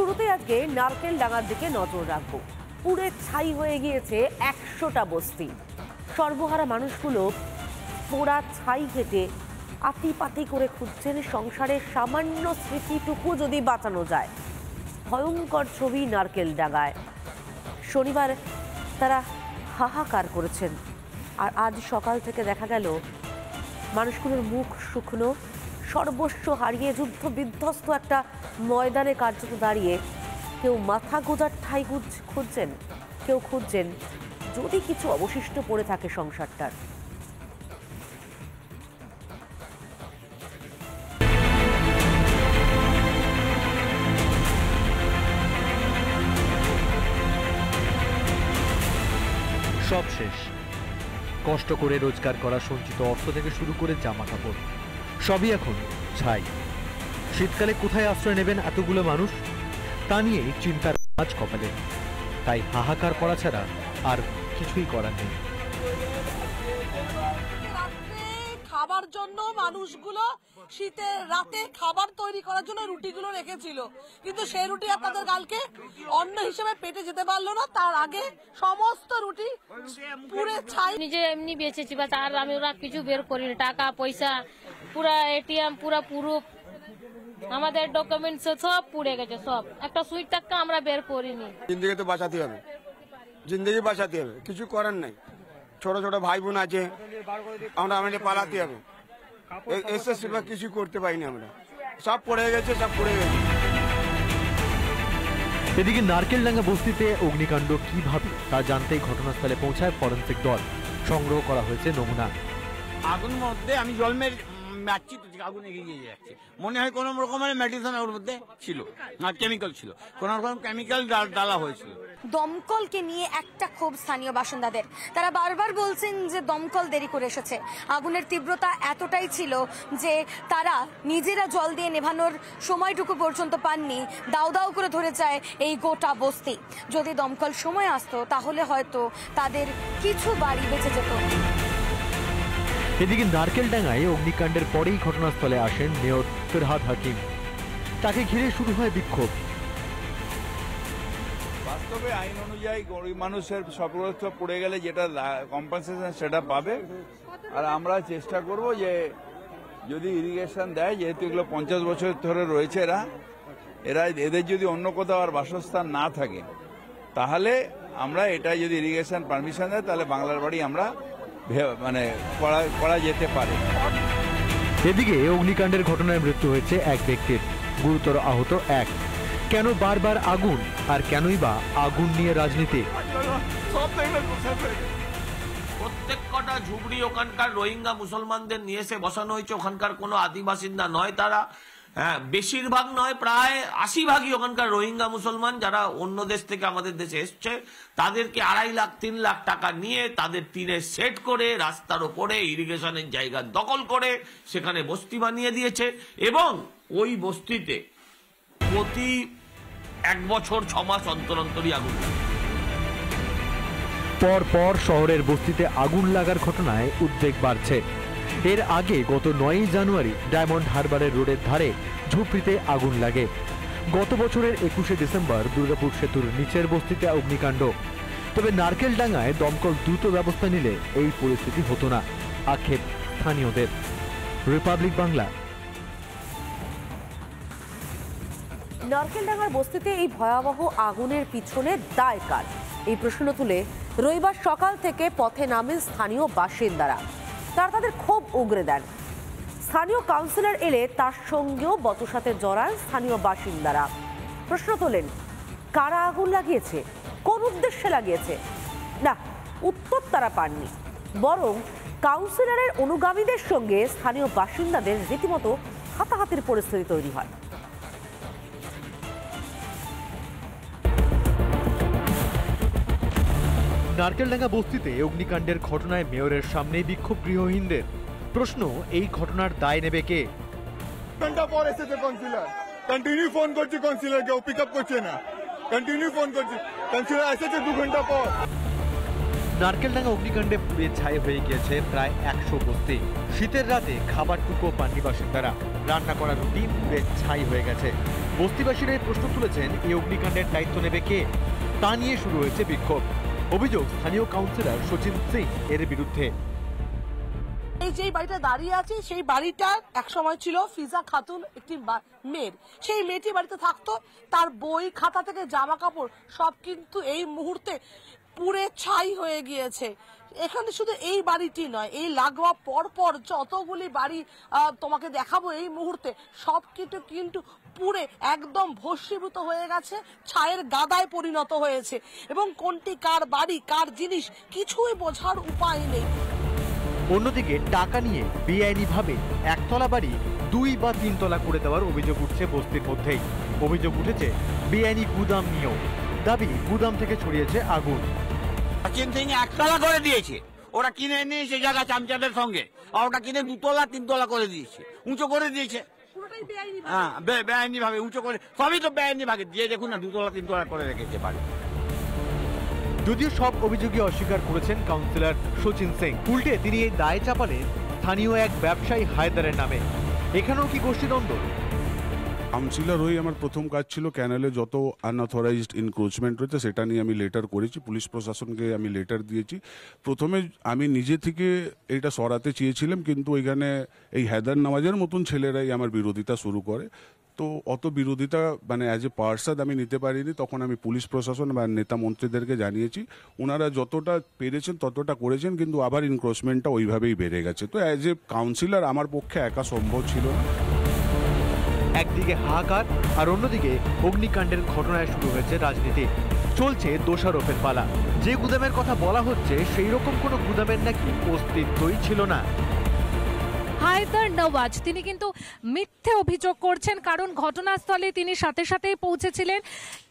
শুরুতে আজকে নারকেল ডাঙার দিকে নজর রাখবো। পুড়ে ছাই হয়ে গিয়েছে 100টা বস্তি। সর্বহারা মানুষগুলো পোড়া ছাই কেটে আতিপাতি করে খুঁজছেন সংসারের সামান্য স্মৃতিটুকু যদি বাঁচানো যায়। ভয়ঙ্কর ছবি নারকেল ডাঙায়। শনিবার তারা হাহাকার করেছেন, আর আজ সকাল থেকে দেখা গেল মানুষগুলোর মুখ শুকনো, সর্বস্ব হারিয়ে যুদ্ধ বিধ্বস্ত একটা ময়দানে কার্যত দাঁড়িয়ে কেউ মাথা গোজার ঠাঁই খুঁজছেন, কেউ খুঁজছেন যদি কিছু অবশিষ্ট পড়ে থাকে সংসারটার। সব শেষ। কষ্ট করে রোজগার করা সঞ্চিত অর্থ থেকে শুরু করে জামা কাপড় সবই এখন ছাই। শীতকালে কোথায় আশ্রয় নেবেন এতগুলো মানুষ, তা নিয়ে চিন্তার আজ কপালে। তাই হাহাকার করা ছাড়া আর কিছুই করার নেই। খাবার জন্য মানুষগুলো শীতের রাতে খাবার তৈরি করার জন্য রুটিগুলো রেখেছিল, কিন্তু সেই রুটি আপনাদের কালকে অন্ন হিসেবে পেটে যেতে পারলো না। তার আগে সমস্ত রুটি পুড়ে ছাই। নিজে এমনি বেঁচেছি, বাস আর আমি ওরা কিছু বের করিনি। টাকা পয়সা পুরা এটিএম পুরা পুরুপ আমাদের ডকুমেন্টস সব পুড়ে গেছে, সব। একটা সুইট টাকা আমরা বের করিনি। জিন্দগি তো বাঁচাতে হবে, জিন্দগি বাঁচাতে হবে, কিছু করার নাই। ছোট ছোট ভাই বোন আছে, আমাদের পালাতে হবে। এসে সেবা কিছু করতে পারিনি আমরা, সব পড়ে গেছে, সব পড়ে গেছে। এদিকে নারকেলডাঙ্গা বস্তিতে অগ্নিকাণ্ড কিভাবে তা জানতেই ঘটনাস্থলে পৌঁছায় ফরেনসিক দল। সংগ্রহ করা হয়েছে নমুনা। আগুন মধ্যে আমি জল মারছি তো আগুন এগিয়ে যাচ্ছে, মনে হয় কোন রকমের মেডিসিন ওর মধ্যে ছিল, আর কেমিক্যাল ছিল, কোন রকম কেমিক্যাল ডালা হয়েছিল। দমকলকে নিয়ে একটা ক্ষোভ স্থানীয় বাসিন্দাদের। তারা বারবার বলছেন যে দমকল দেরি করে এসেছে। আগুনের তীব্রতা এতটাই ছিল যে তারা নিজেরা জল দিয়ে নেভানোর সময়টুকু পর্যন্ত পাননি। দাউ দাউ করে ধরে যায় এই গোটা বস্তি। যদি দমকল সময় আসতো তাহলে হয়তো তাদের কিছু বাড়ি বেঁচে যেত। এদিকে নারকেলডাঙ্গায় অগ্নিকাণ্ডের পরেই ঘটনাস্থলে আসেন মেয়র ফেরহাদ হাকিম। তাকে ঘিরে শুরু হয় বিক্ষোভ। বাস্তবে আইন অনুযায়ী গরিব মানুষের ক্ষতিগ্রস্ত পড়ে গেলে যেটা কম্পেনসেশন সেটা পাবে। আর আমরা চেষ্টা করব যে যদি ইরিগেশন দেয়, যেহেতু এগুলো 50 বছর ধরে রয়েছে এদের যদি অন্য কোথাও আর বাসস্থান না থাকে, তাহলে আমরা এটা যদি ইরিগেশন পারমিশন দেয় তাহলে বাংলার বাড়ি আমরা মানে করা যেতে পারে। এদিকে অগ্নিকাণ্ডের ঘটনায় মৃত্যু হয়েছে এক ব্যক্তির, গুরুতর আহত এক। কেন বারবার আগুন, আর কেনই বা আগুন নিয়ে রাজনীতি? প্রত্যেক কটা ঝুপড়ি ওখানকার রোহিঙ্গা মুসলমানদের নিয়ে এসে বসানো হয়েছে। ওখানকার কোনো আদিবাসিন্দা নয় তারা, হ্যাঁ বেশিরভাগ নয়, প্রায় 80% ওখানকার রোহিঙ্গা মুসলমান যারা অন্য দেশ থেকে আমাদের দেশে এসছে। তাদেরকে 2.5 লাখ 3 লাখ টাকা নিয়ে তাদের টিনে সেট করে রাস্তার ওপরে ইরিগেশনের জায়গা দখল করে সেখানে বস্তি বানিয়ে দিয়েছে, এবং ওই বস্তিতে প্রতি 1 বছর 6 মাস অন্তর অন্তরই আগুন লাগে। পর পর শহরের বস্তিতে আগুন লাগার ঘটনায় উদ্বেগ বাড়ছে। এর আগে গত 9 জানুয়ারি ডায়মন্ড হারবারের রোডের ধারে ঝুপড়িতে আগুন লাগে। গত বছরের 21শে ডিসেম্বর দুর্গাপুর সেতুর নিচের বস্তিতে অগ্নিকাণ্ড। তবে নারকেলডাঙ্গায় দমকল দ্রুত ব্যবস্থা নিলে এই পরিস্থিতি হতো না, আক্ষেপ স্থানীয়দের। রিপাবলিক বাংলা। নারকেলডাঙ্গার বস্তিতে এই ভয়াবহ আগুনের পিছনে দায় কার, এই প্রশ্ন তুলে রবিবার সকাল থেকে পথে নামেন স্থানীয় বাসিন্দারা। তারা তাদের ক্ষোভ উগরে দেন। স্থানীয় কাউন্সিলর এলে তার সঙ্গেও বচসাতে জড়ান স্থানীয় বাসিন্দারা। প্রশ্ন তোলেন, কারা আগুন লাগিয়েছে, কোন উদ্দেশ্যে লাগিয়েছে? না, উত্তর তারা পাননি। বরং কাউন্সিলরের অনুগামীদের সঙ্গে স্থানীয় বাসিন্দাদের রীতিমতো হাতাহাতির পরিস্থিতি তৈরি হয়। নারকেলডাঙ্গা বস্তিতে অগ্নিকাণ্ডের ঘটনায় মেয়রের সামনেই বিক্ষোভ গৃহহীনদের। প্রশ্ন, এই ঘটনার দায় নেবে কে? ঘন্টা পর এসেছে কাউন্সিলর, কন্টিনিউ ফোন করছি কাউন্সিলরকে, ও পিক আপ করছে না। কন্টিনিউ ফোন করছি, কাউন্সিলর এসেছে 2 ঘন্টা পর। নারকেলডাঙ্গা অগ্নিকাণ্ডে পুড়ে ছাই হয়ে গিয়েছে প্রায় 100 বস্তি। শীতের রাতে খাবারটুকু পাননি বাসিন্দারা, রান্না করা রুটি পুড়ে ছাই হয়ে গেছে। বস্তিবাসীরা প্রশ্ন তুলেছেন, এই অগ্নিকাণ্ডের দায়িত্ব নেবে কে? তা নিয়ে শুরু হয়েছে বিক্ষোভ। অভিযোগ স্থানীয় কাউন্সিলর সচিন সিং এর বিরুদ্ধে। এই যে বাড়িটা দাঁড়িয়ে আছে, সেই বাড়িটার এক সময় ছিল ফিজা খাতুন একটি মেয়ের। সেই মেয়েটি বাড়িতে থাকতো, তার বই খাতা থেকে জামা কাপড় সব কিন্তু এই মুহূর্তে পুড়ে ছাই হয়ে গিয়েছে। এখানে শুধু এই বাড়িটি নয়, এই লাগোয়া পরপর যতগুলি বাড়ি তোমাকে দেখাবো এই মুহূর্তে, সব কিন্তু পুড়ে একদম ভস্মীভূত হয়ে গেছে, ছায়ের গাদায় পরিণত হয়েছে। এবং কোনটি কার বাড়ি, কার জিনিস, কিছুই বোঝার উপায় নেই। অন্যদিকে টাকা নিয়ে বেআইনিভাবে একতলা বাড়ি 2 বা 3 তলা করে দেওয়ার অভিযোগ উঠছে বস্তির মধ্যেই। অভিযোগ উঠেছে বেআইনি গুদাম নিয়েও। দাবি, গুদাম থেকে ছড়িয়েছে আগুন। সচিন সিং একতলা করে দিয়েছে, ওরা কিনে নিয়ে সে জায়গা চামচাদের সঙ্গে, আর ওটা কিনে 2 তলা 3 তলা করে দিয়েছে, উঁচু করে দিয়েছে। হ্যাঁ, বেআইনি ভাবে উঁচু করে, সবই তো বেআইনি ভাগে দিয়ে দেখুন না, 2 তলা 3 তলা করে রেখেছে বাড়ি। যদিও সব অভিযোগই অস্বীকার করেছেন কাউন্সিলর সচিন সিং। উল্টে তিনি এই দায় চাপালেন স্থানীয় এক ব্যবসায়ী হায়দারের নামে। এখানেও কি গোষ্ঠীদ্বন্দ্ব? কাউন্সিলর হয়ে আমার প্রথম কাজ ছিল ক্যানেলে যত আনঅথরাইজড ইনক্রোচমেন্ট রয়েছে সেটা নিয়ে আমি লেটার করেছি, পুলিশ প্রশাসনকে আমি লেটার দিয়েছি। প্রথমে আমি নিজে থেকে এটা সরাতে চেয়েছিলাম, কিন্তু ওইখানে এই হায়দার নওয়াজের মতন ছেলেরাই আমার বিরোধিতা শুরু করে। তো অত বিরোধিতা মানে অ্যাজ এ পার্সাদ আমি নিতে পারিনি। তখন আমি পুলিশ প্রশাসন বা নেতা মন্ত্রীদেরকে জানিয়েছি, ওনারা যতটা পেরেছেন ততটা করেছেন, কিন্তু আবার ইনক্রোচমেন্টটা ওইভাবেই বেড়ে গেছে। তো অ্যাজ এ কাউন্সিলর আমার পক্ষে একা সম্ভব ছিল না। একদিকে হাহাকার, আর অন্যদিকে অগ্নিকাণ্ডের ঘটনায় শুরু হয়েছে রাজনীতি। চলছে দোষারোপের পালা। যে গুদামের কথা বলা হচ্ছে সেই রকম কোনো গুদামের নাকি অস্তিত্বই ছিল না। হায়দার নওয়াজ তিনি কিন্তু মিথ্যে অভিযোগ করছেন, কারণ ঘটনাস্থলে তিনি সাথে সাথেই পৌঁছেছিলেন।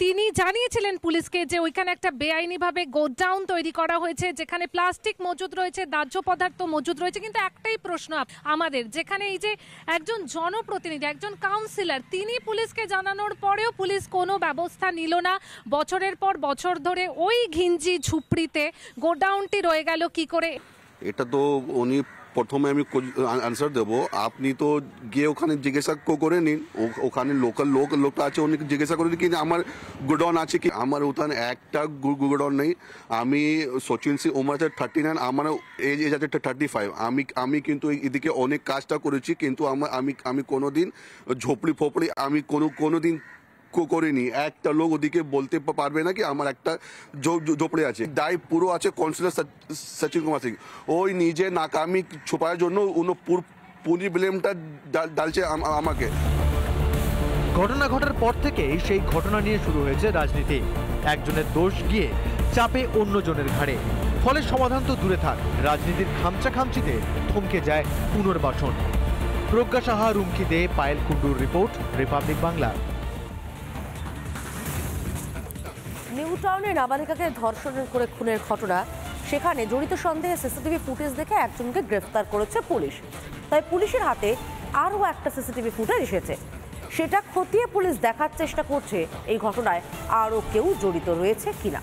তিনি জানিয়েছিলেন পুলিশকে যে ওইখানে একটা বেআইনিভাবে গোডাউন তৈরি করা হয়েছে, যেখানে প্লাস্টিক মজুদ রয়েছে, দাহ্য পদার্থ মজুদ রয়েছে। কিন্তু একটাই প্রশ্ন আমাদের, যেখানে এই যে একজন জনপ্রতিনিধি, একজন কাউন্সিলর, তিনি পুলিশকে জানানোর পরেও পুলিশ কোনো ব্যবস্থা নিল না। বছরের পর বছর ধরে ওই ঘিঞ্জি ঝুপড়িতে গোডাউনটি রয়ে গেল কি করে? এটা তো উনি প্রথমে আমি আনসার দেবো, আপনি তো গিয়ে ওখানে জিজ্ঞাসা করে নিন, ওখানে লোকাল লোকটা আছে, উনি জিজ্ঞাসা করে নিন কি আমার গোডাউন আছে কি। আমার ওখানে একটা গোডাউন নেই। আমি সচিন সিং, উমার আছে 39, আমার এজ আছে 35। আমি কিন্তু এদিকে অনেক কাজটা করেছি, কিন্তু আমি কোনোদিন ঝোপড়ি ফোপড়ি আমি কোনোদিন করিনি। একটা লোক ওদিকে বলতে পারবে না কি আমার একটা ঝোপড়ে আছে। দায় পুরো আছে কাউন্সিলর সচিন কুমার সিং। ওই নিজে নাকামি ছুপার জন্য পুরো ব্লেমটা ডালছে আমাকে। ঘটনা ঘটার পর থেকে সেই ঘটনা নিয়ে শুরু হয়েছে রাজনীতি। একজনের দোষ গিয়ে চাপে অন্যজনের ঘাড়ে, ফলে সমাধান তো দূরে থাক, রাজনীতির খামচাখামচিতে থমকে যায় পুনর্বাসন। প্রজ্ঞা সাহা, রুমকি দে, পায়েল কুন্ডুর রিপোর্ট, রিপাবলিক বাংলা। নিউ টাউনে নাবালিকাকে ধর্ষণ করে খুনের ঘটনা, সেখানে জড়িত সন্দেহে সিসিটিভি ফুটেজ দেখে একজনকে গ্রেফতার করেছে পুলিশ। তাই পুলিশের হাতে আরও একটা সিসিটিভি ফুটেজ এসেছে, সেটা খতিয়ে পুলিশ দেখার চেষ্টা করছে এই ঘটনায় আরও কেউ জড়িত রয়েছে কিনা।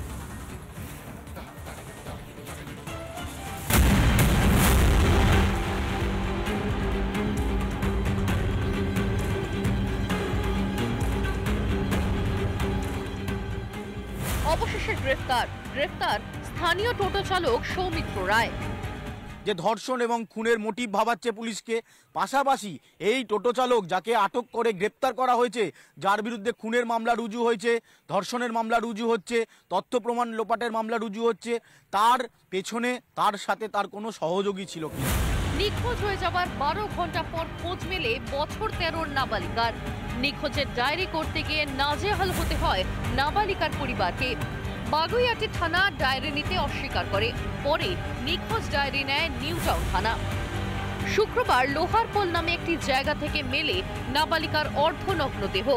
অবশেষে গ্রেফতার স্থানীয় টোটো চালক সৌমিত্র রায়। যে ধর্ষণ এবং খুনের মোটিভ ভাবাচ্ছে পুলিশকে, পাশাপাশি এই টোটো চালক যাকে আটক করে গ্রেপ্তার করা হয়েছে, যার বিরুদ্ধে খুনের মামলা রুজু হয়েছে, ধর্ষণের মামলা রুজু হচ্ছে, তথ্য প্রমাণ লোপাটের মামলা রুজু হচ্ছে, তার পেছনে তার সাথে তার কোনো সহযোগী ছিল কি। নিখোঁজ হয়ে যাবার 12 ঘন্টা পর খোঁজ মেলে বছর 13 নাবালিকার। নিখোঁজের ডায়েরি করতে গিয়ে নাজেহাল হতে হয় নাবালিকার পরিবারকে। বাগুইআটি থানা ডায়েরি নিতে অস্বীকার করে, পরে নিখোঁজ ডায়েরি নেয় নিউ টাউন থানা। শুক্রবার লোহারপোল নামে একটি জায়গা থেকে মেলে নাবালিকার অর্ধনগ্ন দেহ।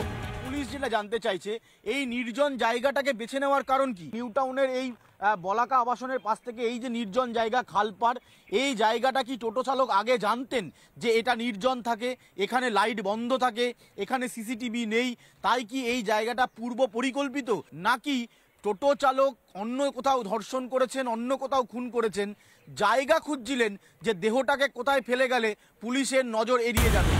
পুলিশ যেটা জানতে চাইছে, এই নির্জন জায়গাটাকে বেছে নেওয়ার কারণ কি। নিউ টাউনের এই বলাকা আবাসনের পাশ থেকে এই যে নির্জন জায়গা খালপাড়, এই জায়গাটা কি টোটো চালক আগে জানতেন যে এটা নির্জন থাকে, এখানে লাইট বন্ধ থাকে, এখানে সিসিটিভি নেই, তাই কি এই জায়গাটা পূর্ব পরিকল্পিত, নাকি টোটো চালক অন্য কোথাও ধর্ষণ করেছেন, অন্য কোথাও খুন করেছেন, জায়গা খুঁজছিলেন যে দেহটাকে কোথায় ফেলে গেলে পুলিশের নজর এড়িয়ে যাবে।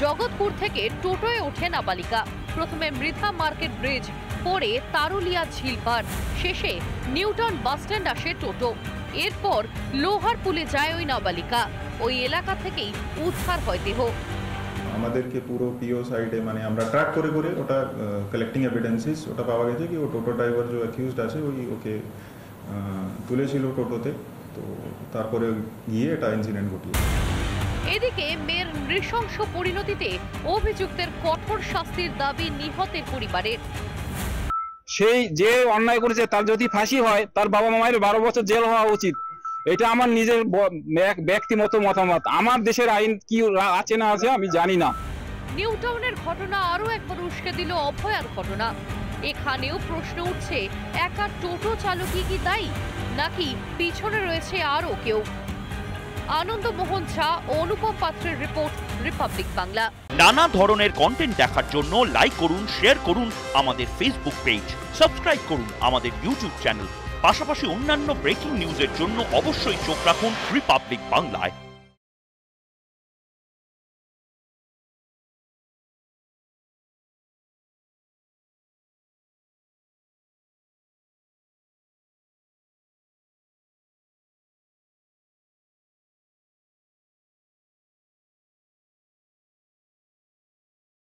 জগৎপুর থেকে টোটোয় ওঠে নাবালিকা। প্রথমে মৃধা মার্কেট ব্রিজ, পরে তারুলিয়া ঝিল পার, শেষে নিউটাউন বাসস্ট্যান্ড আসে টোটো। এরপর লোহার পুলে যায় ওই নাবালিকা। ওই এলাকা থেকেই উদ্ধার হয় দেহ। আমাদেরকে পুরো পিও সাইডে মানে আমরা ট্র্যাক করে করে ওটা কালেক্টিং এভিডেন্সেস ওটা পাওয়া গেছে কি ও টোটো ড্রাইভার যে অ্যাকিউজড আছে ওকে তুলেছিল টোটোতে, তো তারপরে গিয়ে এটা ইনসিডেন্ট ঘটিয়েছে। এদিকে মেয়ের নৃশংস পরিণতিতে অভিযুক্তের কঠোর শাস্তির দাবি নিহতের পরিবারের। সেই যে অন্যায় করেছে তার যদি ফাঁসি হয়, তার বাবা মায়ের 12 বছর জেল হওয়া উচিত। এটা আমার নিজের ব্যক্তিগত মতামত। আমার দেশের আইন কি আছে না আছে আমি জানি না। নিউটাউনের ঘটনা আরো একবার উস্কে দিল অভয়ার ঘটনা। এখানেও প্রশ্ন উঠছে, একা টোটো চালকই কি দায়ী, নাকি পিছনে রয়েছে আরো কেউ? আনন্দ মোহন ঝা ও অনুপম পাত্রের রিপোর্ট, রিপাবলিক বাংলা। নানা ধরনের কন্টেন্ট দেখার জন্য লাইক করুন, শেয়ার করুন আমাদের ফেসবুক পেজ, সাবস্ক্রাইব করুন আমাদের ইউটিউব চ্যানেল। পাশাপাশি অন্যান্য ব্রেকিং নিউজের জন্য অবশ্যই চোখ রাখুন রিপাবলিক বাংলায়।